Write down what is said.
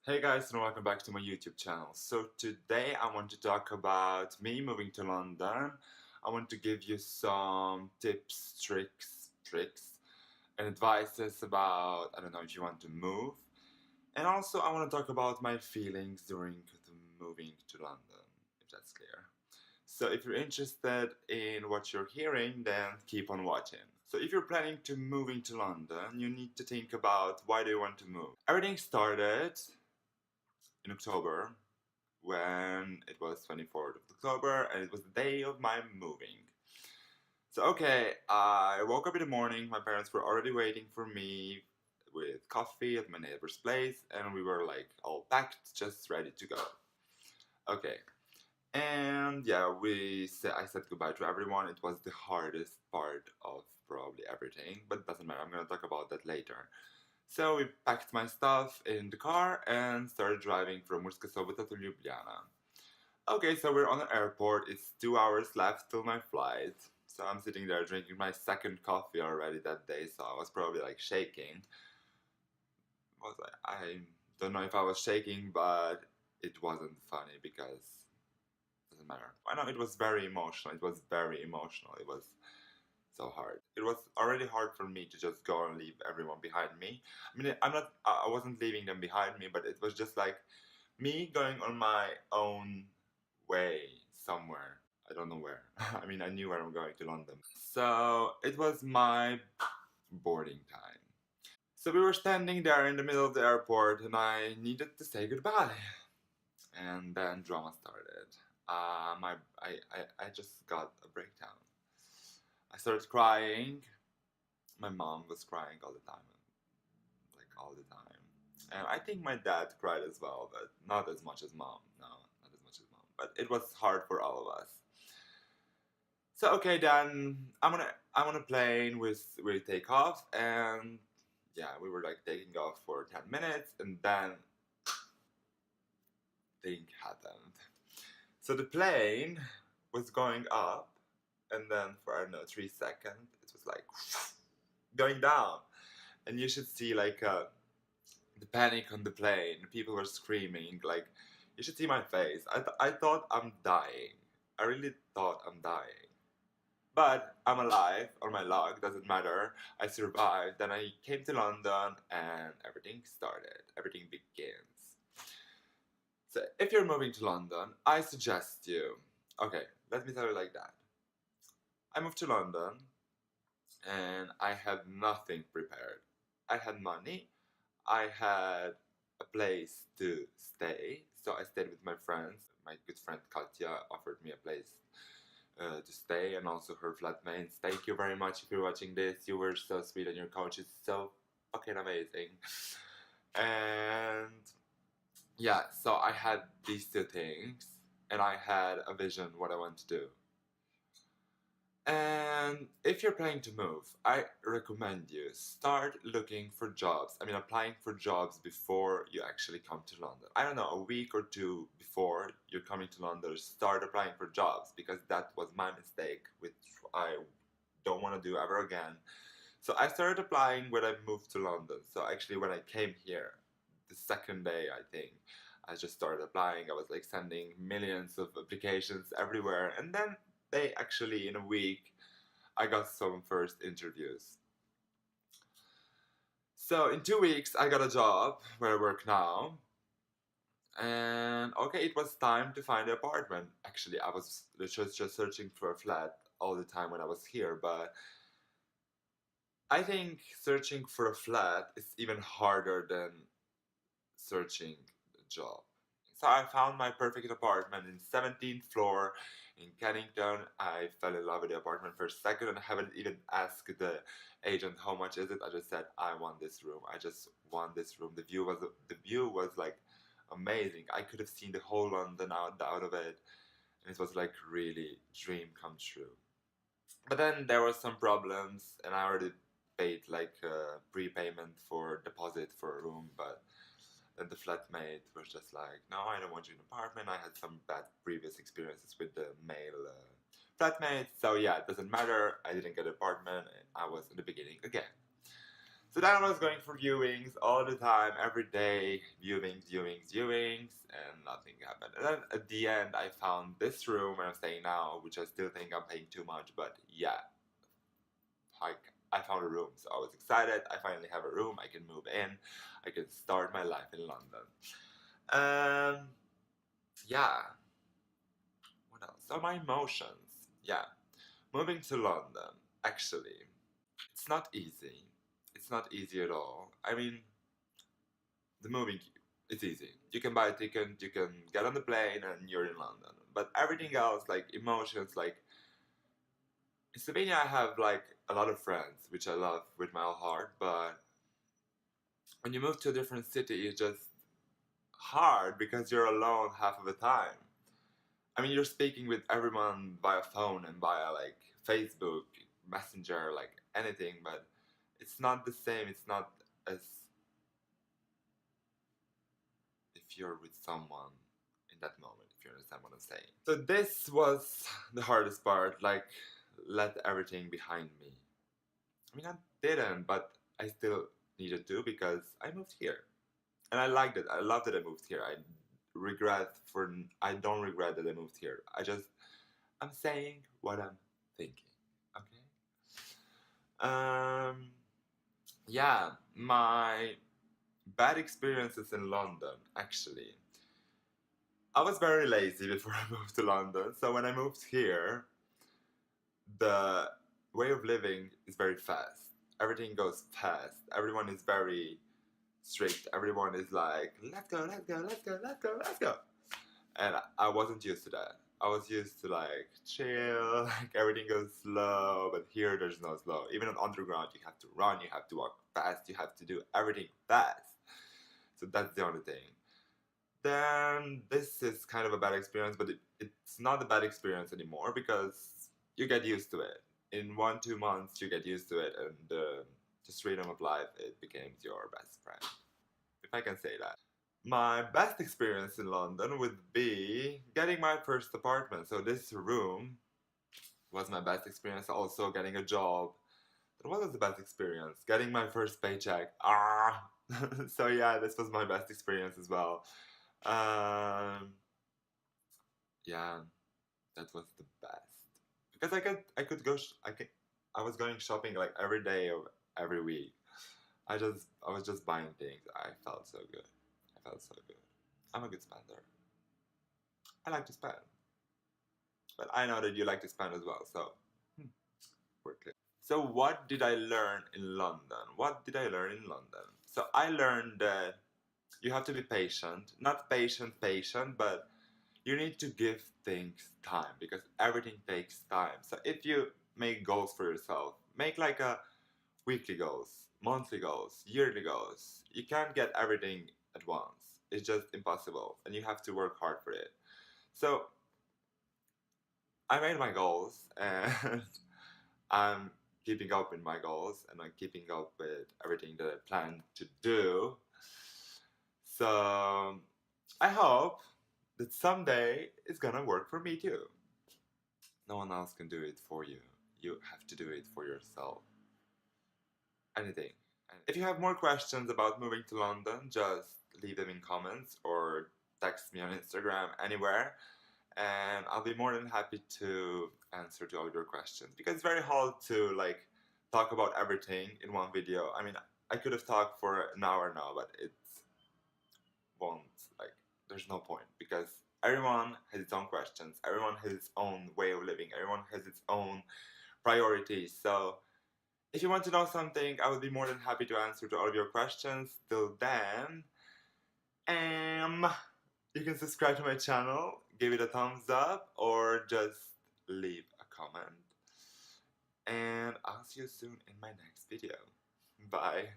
Hey guys, and welcome back to my YouTube channel. So today I want to talk about me moving to London. I want to give you some tips, tricks and advices about, I don't know, if you want to move. And also I want to talk about my feelings during the moving to London, if that's clear. So if you're interested in what you're hearing, then keep on watching. So if you're planning to moving to London, you need to think about why do you want to move. Everything started in October when it was 24th of October and it was the day of my moving. So okay, I woke up in the morning, my parents were already waiting for me with coffee at my neighbor's place and we were like all packed, just ready to go. Okay. And yeah, I said goodbye to everyone. It was the hardest part of probably everything, but it doesn't matter. I'm gonna talk about that later. So we packed my stuff in the car and started driving from Murska Sobota to Ljubljana. Okay, so we're on the airport. It's 2 hours left till my flight. So I'm sitting there drinking my second coffee already that day, so I was probably like shaking. I don't know if I was shaking, but it wasn't funny because it doesn't matter. I know it was very emotional. It was very emotional. It was so hard. It was already hard for me to just go and leave everyone behind me. I mean, I wasn't leaving them behind me, but it was just like me going on my own way somewhere. I don't know where. I mean, I knew where I'm going to London. So it was my boarding time. So we were standing there in the middle of the airport and I needed to say goodbye. And then drama started. I just got a breakdown. I started crying. My mom was crying all the time. Like all the time. And I think my dad cried as well, but not as much as mom. No, not as much as mom. But it was hard for all of us. So okay, then I'm on a plane with we take off, and yeah, we were like taking off for 10 minutes, and then thing happened. So the plane was going up, and then for I don't know 3 seconds, it was like going down, and you should see like the panic on the plane. People were screaming. Like you should see my face. I thought I'm dying. I really thought I'm dying. But I'm alive, or my luck, doesn't matter. I survived. Then I came to London and everything started. Everything begins. So if you're moving to London, I suggest you. Okay, let me tell you like that. I moved to London and I had nothing prepared. I had money, I had a place to stay, so I stayed with my friends. My good friend Katya offered me a place to stay, and also her flatmates. Thank you very much if you're watching this. You were so sweet, and your coach is so fucking amazing. And yeah, so I had these two things, and I had a vision what I want to do. And if you're planning to move, I recommend you start looking for jobs. I mean, applying for jobs before you actually come to London. I don't know, a week or two before you're coming to London, start applying for jobs because that was my mistake, which I don't want to do ever again. So I started applying when I moved to London. So actually, when I came here, the second day, I think, I just started applying. I was like sending millions of applications everywhere, and then they actually in a week I got some first interviews. So in 2 weeks I got a job where I work now. And okay, it was time to find an apartment. Actually, I was just searching for a flat all the time when I was here, but I think searching for a flat is even harder than searching a job. So I found my perfect apartment in 17th floor in Kennington. I fell in love with the apartment for a second and I haven't even asked the agent how much is it. I just said I want this room. I just want this room. The view was like amazing. I could have seen the whole London out of it, and it was like really dream come true. But then there were some problems, and I already paid like a prepayment for deposit for a room, but then the flatmate was just like, no, I don't want you in an apartment. I had some bad previous experiences with the male flatmates. So yeah, it doesn't matter. I didn't get an apartment. I was in the beginning again. So then I was going for viewings all the time, every day, viewings, and nothing happened. And then at the end, I found this room where I'm staying now, which I still think I'm paying too much, but yeah, I found a room. So I was excited. I finally have a room. I can move in. I can start my life in London. Yeah. What else? So my emotions. Yeah. Moving to London, actually, it's not easy. It's not easy at all. I mean, the moving, it's easy. You can buy a ticket, you can get on the plane, and you're in London. But everything else, like emotions, like in Slovenia, I have like a lot of friends, which I love with my whole heart. But when you move to a different city, it's just hard because you're alone half of the time. I mean, you're speaking with everyone via phone and via like Facebook, Messenger, like anything, but it's not the same. It's not as if you're with someone in that moment, if you understand what I'm saying. So this was the hardest part, like let everything behind me. I mean, I didn't, but I still needed to because I moved here. And I liked it. I loved that I moved here. I don't regret that I moved here. I'm saying what I'm thinking. Okay? Yeah, my bad experiences in London, actually. I was very lazy before I moved to London. So when I moved here, the way of living is very fast. Everything goes fast. Everyone is very strict. Everyone is like, let's go, let's go, let's go, let's go, let's go. And I wasn't used to that. I was used to like chill, like everything goes slow, but here there's no slow. Even on underground, you have to run, you have to walk fast, you have to do everything fast. So that's the only thing. Then this is kind of a bad experience, but it's not a bad experience anymore because you get used to it. In 1-2 months, you get used to it, and just freedom of life, it becomes your best friend, if I can say that. My best experience in London would be getting my first apartment. So this room was my best experience. Also getting a job. But what was the best experience? Getting my first paycheck. Ah! So yeah, this was my best experience as well. Yeah, that was the best because I could go I was going shopping like every day of every week. I was just buying things. I felt so good. I felt so good. I'm a good spender. I like to spend, but I know that you like to spend as well. So we're clear. So what did I learn in London? What did I learn in London? So I learned that you have to be patient. Not patient, but you need to give things time because everything takes time. So if you make goals for yourself, make like a weekly goals, monthly goals, yearly goals. You can't get everything at once. It's just impossible and you have to work hard for it. So I made my goals and I'm keeping up with my goals and I'm keeping up with everything that I plan to do. So I hope that someday it's gonna work for me too. No one else can do it for you. You have to do it for yourself. Anything. And if you have more questions about moving to London, just leave them in comments or text me on Instagram, anywhere, and I'll be more than happy to answer to all of your questions because it's very hard to like talk about everything in one video. I mean, I could have talked for an hour now, but it won't, like, there's no point because everyone has its own questions, everyone has its own way of living, everyone has its own priorities. So if you want to know something, I would be more than happy to answer to all of your questions. Till then, you can subscribe to my channel, give it a thumbs up, or just leave a comment. And I'll see you soon in my next video. Bye.